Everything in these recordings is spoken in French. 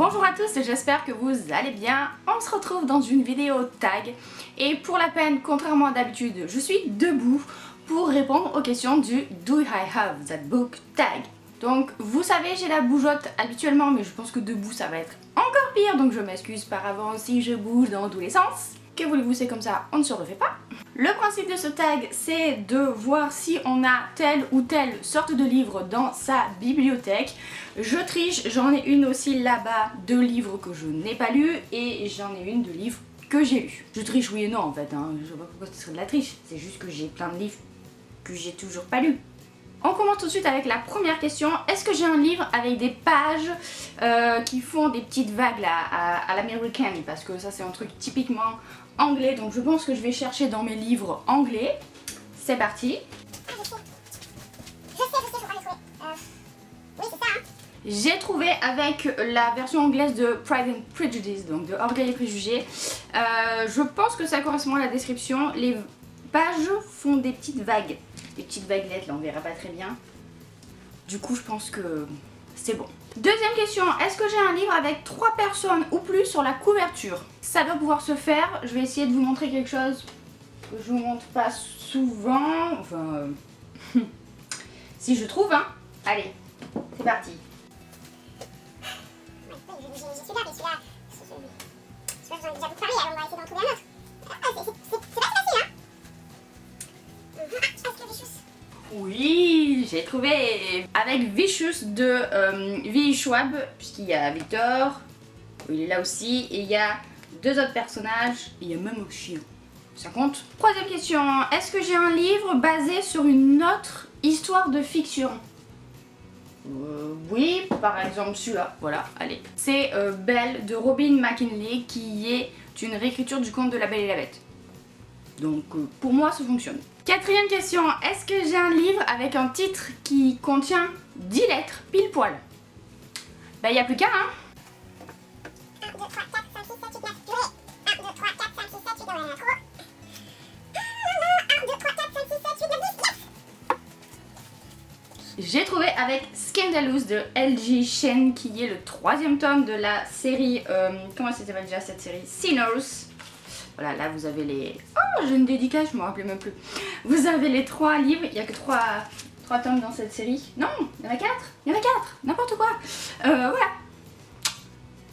Bonjour à tous, j'espère que vous allez bien. On se retrouve dans une vidéo tag et pour la peine, contrairement à d'habitude, je suis debout pour répondre aux questions du Do I have that book tag. Donc vous savez, j'ai la bougeotte habituellement, mais je pense que debout ça va être encore pire, donc je m'excuse par avance si je bouge dans tous les sens. Que voulez-vous, c'est comme ça, on ne se refait pas. Le principe de ce tag, c'est de voir si on a telle ou telle sorte de livre dans sa bibliothèque. Je triche, j'en ai une aussi là-bas de livres que je n'ai pas lus et j'en ai une de livres que j'ai lus. Je triche oui et non en fait, hein. Je sais pas pourquoi ce serait de la triche, c'est juste que j'ai plein de livres que j'ai toujours pas lus. On commence tout de suite avec la première question. Est-ce que j'ai un livre avec des pages qui font des petites vagues là, à l'américaine? Parce que ça c'est un truc typiquement anglais, donc je pense que je vais chercher dans mes livres anglais. C'est parti. Je sais, je crois le trouver. Oui, c'est ça, hein. J'ai trouvé avec la version anglaise de Pride and Prejudice, donc de Orgueil et Préjugés. Je pense que ça correspond à la description. Les pages font des petites vagues. Des petites vaguelettes, là on verra pas très bien. Du coup je pense que c'est bon. Deuxième question, est-ce que j'ai un livre avec 3 personnes ou plus sur la couverture? Ça doit pouvoir se faire, je vais essayer de vous montrer quelque chose que je vous montre pas souvent. Enfin, si je trouve, hein. Allez, c'est parti. Ouais, j'ai celui-là, mais celui-là, j'en ai déjà beaucoup parlé, alors on va essayer d'en trouver un autre. C'est pas facile, hein. Est-ce que Vicious? Oui, j'ai trouvé avec Vicious de V. Schwab, puisqu'il y a Victor, il est là aussi, et il y a 2 autres personnages, et il y a même un chien. Ça compte. Troisième question, est-ce que j'ai un livre basé sur une autre histoire de fiction? Oui, par exemple celui-là, voilà, allez. C'est Belle de Robin McKinley qui est une réécriture du conte de La Belle et la Bête. Donc pour moi ça fonctionne. Quatrième question, est-ce que j'ai un livre avec un titre qui contient 10 lettres pile poil? Bah il n'y a plus qu'un, hein. 1, 2, 3, 4, 5, 6, 7, 8, 9, purée. 1, 2, 3, 4, 5, 6, 7, 8, 9, 1, 2, 3, 4, 5, 6, 7, 8, 9, 10, 9. J'ai trouvé avec Scandalous de L.J. Chen qui est le 3e tome de la série, comment ça s'appelle déjà cette série? Sinners. Voilà, là vous avez les... Oh, j'ai une dédicace, je me rappelais même plus. Vous avez les 3 livres, il n'y a que 3 tomes dans cette série. Non, il y en a 4. Il y en a 4, n'importe quoi. Voilà.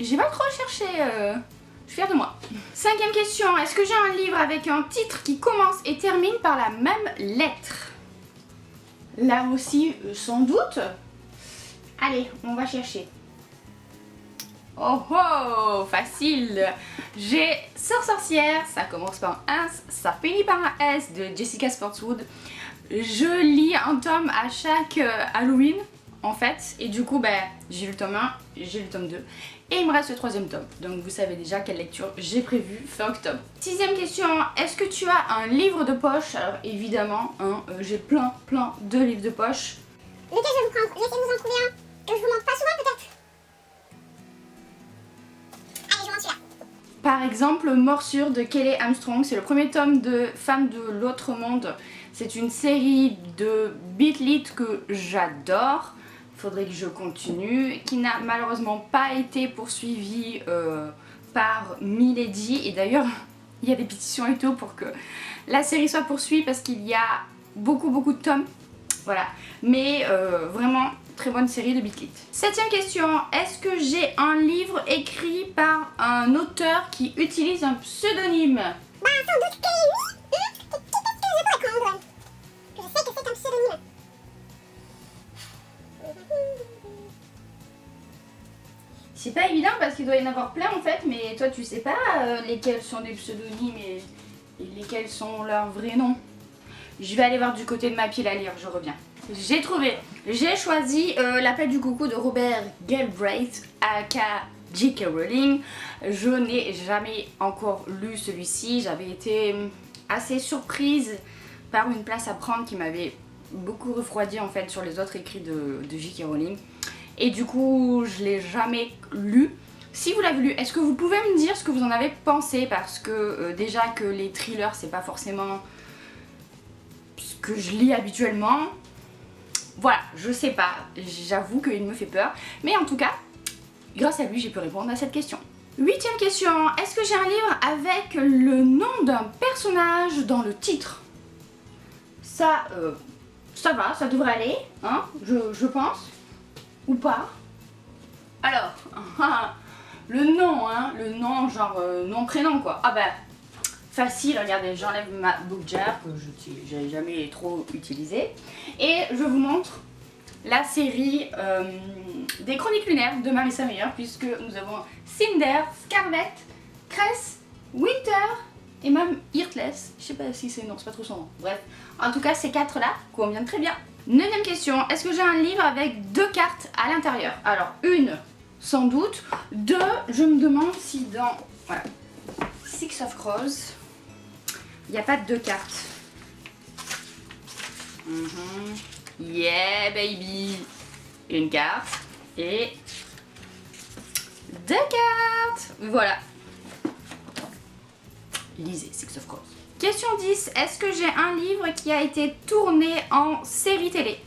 J'ai pas trop cherché, je suis fière de moi. 5e question, est-ce que j'ai un livre avec un titre qui commence et termine par la même lettre? Là aussi, sans doute. Allez, on va chercher. Oh oh, facile. J'ai Sœur sorcière, ça commence par un S, ça finit par un S de Jessica Spotswood. Je lis un tome à chaque Halloween en fait, et du coup ben, j'ai lu le tome 1, j'ai lu le tome 2 et il me reste le 3e tome. Donc vous savez déjà quelle lecture j'ai prévue fin octobre. 6e question, est-ce que tu as un livre de poche? Alors évidemment, hein, j'ai plein de livres de poche. Lequel je vais vous prendre? Je vais essayer de vous en trouver un que je vous montre pas souvent peut-être. Allez, je vous montre celui-là. Par exemple, Morsure de Kelly Armstrong, c'est le 1er tome de Femmes de l'autre monde. C'est une série de beat lit que j'adore. Il faudrait que je continue, qui n'a malheureusement pas été poursuivie par Milady. Et d'ailleurs, il y a des pétitions et tout pour que la série soit poursuivie parce qu'il y a beaucoup de tomes. Voilà, mais vraiment très bonne série de beat lit. 7e question, est-ce que j'ai un livre écrit par un auteur qui utilise un pseudonyme? Bah, sans doute que oui. Qu'est-ce que je pourrais prendre? Je sais que c'est un pseudonyme. C'est pas évident parce qu'il doit y en avoir plein en fait, mais toi tu sais pas lesquels sont des pseudonymes et lesquels sont leurs vrais noms. Je vais aller voir du côté de ma pile à lire, je reviens. J'ai trouvé, j'ai choisi L'appel du coucou de Robert Galbraith aka J.K. Rowling. Je n'ai jamais encore lu celui-ci, j'avais été assez surprise par une place à prendre qui m'avait beaucoup refroidi en fait sur les autres écrits de J.K. Rowling. Et du coup, je l'ai jamais lu. Si vous l'avez lu, est-ce que vous pouvez me dire ce que vous en avez pensé? Parce que déjà que les thrillers, c'est pas forcément ce que je lis habituellement. Voilà, je sais pas, j'avoue qu'il me fait peur. Mais en tout cas, grâce à lui, j'ai pu répondre à cette question. 8e question, est-ce que j'ai un livre avec le nom d'un personnage dans le titre? Ça va, ça devrait aller, hein, je pense. Ou pas? Alors, le nom, hein, le nom, genre nom-prénom quoi. Ah bah, facile, regardez, j'enlève ma book jar que je n'ai jamais trop utilisée. Et je vous montre la série des Chroniques lunaires de Marissa Meyer, puisque nous avons Cinder, Scarlet, Cress, Winter et même Heartless. Je sais pas si c'est... non, c'est pas trop son nom. Bref, en tout cas, ces 4 là conviennent très bien. 9e question, est-ce que j'ai un livre avec 2 cartes à l'intérieur? Alors, une, sans doute. 2, je me demande si dans... voilà, Six of Crows, il n'y a pas de 2 cartes. Yeah baby. Une carte et 2 cartes. Voilà. Lisez Six of Crows. Question 10. Est-ce que j'ai un livre qui a été tourné en série télé?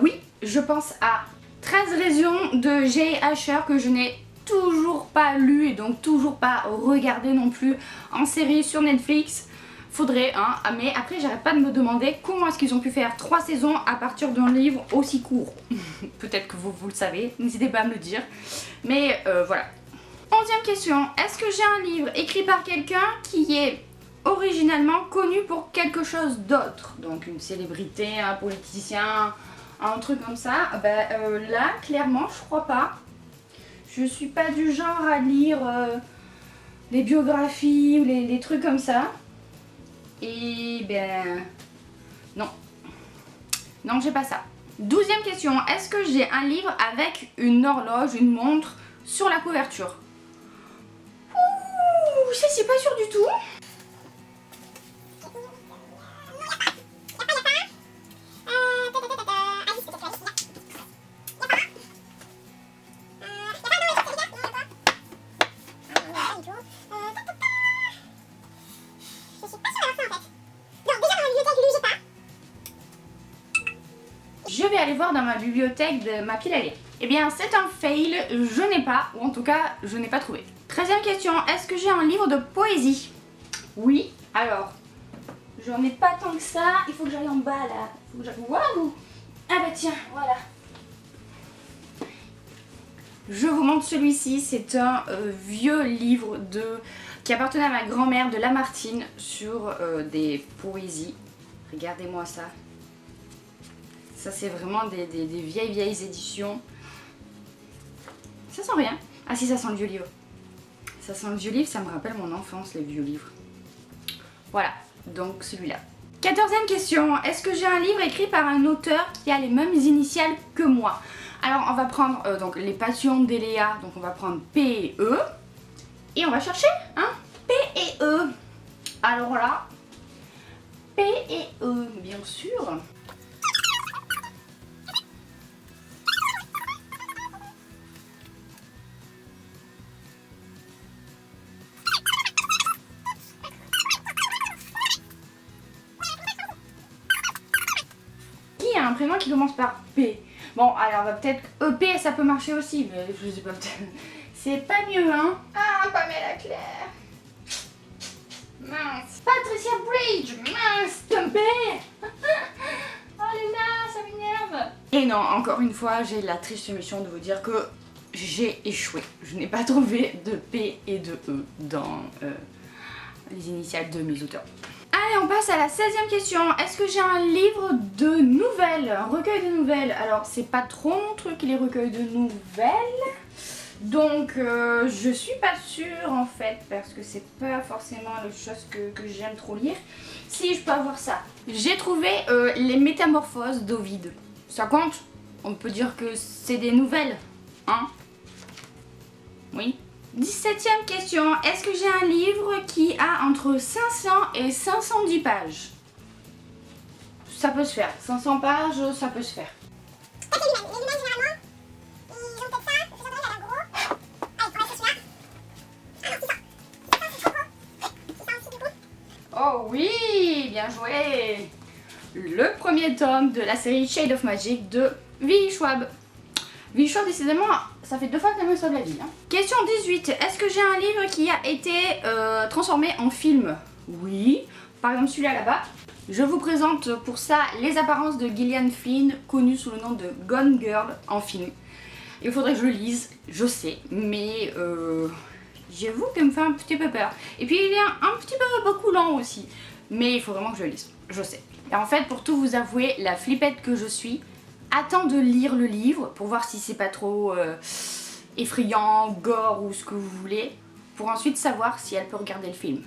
Oui, je pense à 13 raisons de Jay Asher que je n'ai toujours pas lu et donc toujours pas regardé non plus en série sur Netflix. Faudrait, hein, mais après j'arrête pas de me demander comment est-ce qu'ils ont pu faire 3 saisons à partir d'un livre aussi court. Peut-être que vous le savez, n'hésitez pas à me le dire. Mais voilà. 11e question, est-ce que j'ai un livre écrit par quelqu'un qui est originalement connu pour quelque chose d'autre? Donc une célébrité, un politicien, un truc comme ça. Là, clairement, je crois pas. Je suis pas du genre à lire les biographies ou les trucs comme ça. Et ben... non. Non, j'ai pas ça. 12e question. Est-ce que j'ai un livre avec une horloge, une montre sur la couverture? Ouh, ça c'est pas sûr du tout. Je vais aller voir dans ma bibliothèque de ma pile à lire. Eh bien, c'est un fail, je n'ai pas, ou en tout cas, je n'ai pas trouvé. 13e question, est-ce que j'ai un livre de poésie? Oui, alors, j'en ai pas tant que ça, il faut que j'aille en bas là. Il faut que j'aille... Waouh! Ah bah tiens, voilà. Je vous montre celui-ci, c'est un vieux livre qui appartenait à ma grand-mère de Lamartine sur des poésies. Regardez-moi ça. Ça c'est vraiment des vieilles éditions. Ça sent rien. Ah si, ça sent le vieux livre. Ça sent le vieux livre, ça me rappelle mon enfance, les vieux livres. Voilà, donc celui-là. 14e question, est-ce que j'ai un livre écrit par un auteur qui a les mêmes initiales que moi? Alors on va prendre donc les passions d'Eléa, donc on va prendre P et E. Et on va chercher, hein, P et E. Alors là, P et E, bien sûr. Un prénom qui commence par P. Bon, alors va peut-être EP, ça peut marcher aussi, mais je sais pas, peut-être. C'est pas mieux, hein. Ah, Pamela Claire. Mince. Patricia Bridge. Mince, Tom. Oh là, ça m'énerve. Et non, encore une fois, j'ai la triste mission de vous dire que j'ai échoué. Je n'ai pas trouvé de P et de E dans les initiales de mes auteurs. Allez, on passe à la 16e question. Est-ce que j'ai un livre de nouvelles? Un recueil de nouvelles? Alors, c'est pas trop mon truc, les recueils de nouvelles. Donc, je suis pas sûre en fait, parce que c'est pas forcément les choses que j'aime trop lire. Si, je peux avoir ça. J'ai trouvé les Métamorphoses d'Ovide. Ça compte? On peut dire que c'est des nouvelles, hein? Oui. 17e question, est-ce que j'ai un livre qui a entre 500 et 510 pages? Ça peut se faire, 500 pages, ça peut se faire. Oh oui, bien joué! Le premier tome de la série Shade of Magic de V. Schwab. Vichon, décidément, ça fait 2 fois qu'elle me sauve la vie. Hein. Question 18. Est-ce que j'ai un livre qui a été transformé en film? Oui. Par exemple, celui-là là-bas. Je vous présente pour ça Les apparences de Gillian Flynn, connue sous le nom de Gone Girl en film. Il faudrait que je le lise, je sais, mais j'avoue qu'elle me fait un petit peu peur. Et puis il est un petit peu beaucoup lent aussi, mais il faut vraiment que je le lise, je sais. Et en fait, pour tout vous avouer, la flippette que je suis attend de lire le livre pour voir si c'est pas trop effrayant, gore ou ce que vous voulez, pour ensuite savoir si elle peut regarder le film.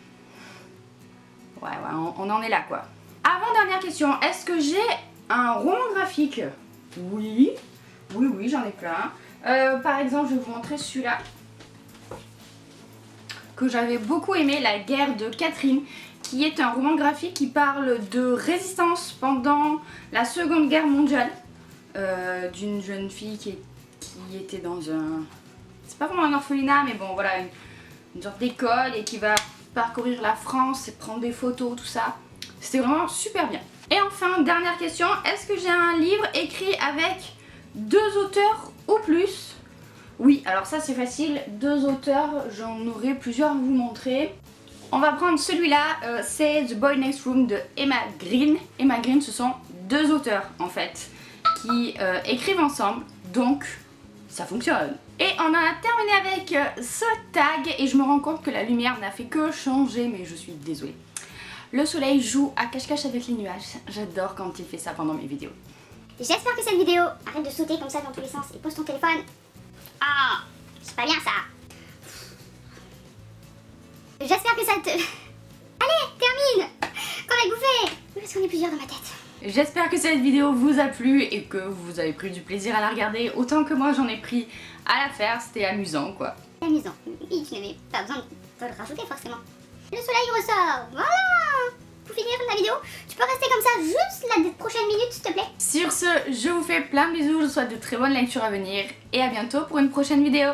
Ouais, on en est là quoi. Avant-dernière question, est-ce que j'ai un roman graphique? Oui, j'en ai plein. Par exemple, je vais vous montrer celui-là que j'avais beaucoup aimé, La guerre de Catherine, qui est un roman graphique qui parle de résistance pendant la Seconde Guerre mondiale, d'une jeune fille qui était dans un... c'est pas vraiment un orphelinat, mais bon voilà, une sorte d'école, et qui va parcourir la France et prendre des photos, tout ça. C'était vraiment super bien. Et enfin, dernière question, est-ce que j'ai un livre écrit avec 2 auteurs ou plus? Oui, alors ça c'est facile, 2 auteurs, j'en aurai plusieurs à vous montrer. On va prendre celui-là, c'est The Boy Next Room de Emma Green. Emma Green, ce sont 2 auteurs en fait, qui écrivent ensemble, donc ça fonctionne. Et on a terminé avec ce tag, et je me rends compte que la lumière n'a fait que changer, mais je suis désolée. Le soleil joue à cache-cache avec les nuages. J'adore quand il fait ça pendant mes vidéos. J'espère que cette vidéo... Arrête de sauter comme ça dans tous les sens et pose ton téléphone. Ah, c'est pas bien ça. J'espère que ça te... Allez, termine. Qu'on a bouffé. Parce qu'on est plusieurs dans ma tête. J'espère que cette vidéo vous a plu et que vous avez pris du plaisir à la regarder autant que moi j'en ai pris à la faire. C'était amusant quoi. C'est amusant. Oui, tu n'avais pas besoin de le rajouter forcément. Le soleil ressort. Voilà. Pour finir la vidéo, tu peux rester comme ça juste la prochaine minute s'il te plaît. Sur ce, je vous fais plein de bisous, je vous souhaite de très bonnes lectures à venir et à bientôt pour une prochaine vidéo.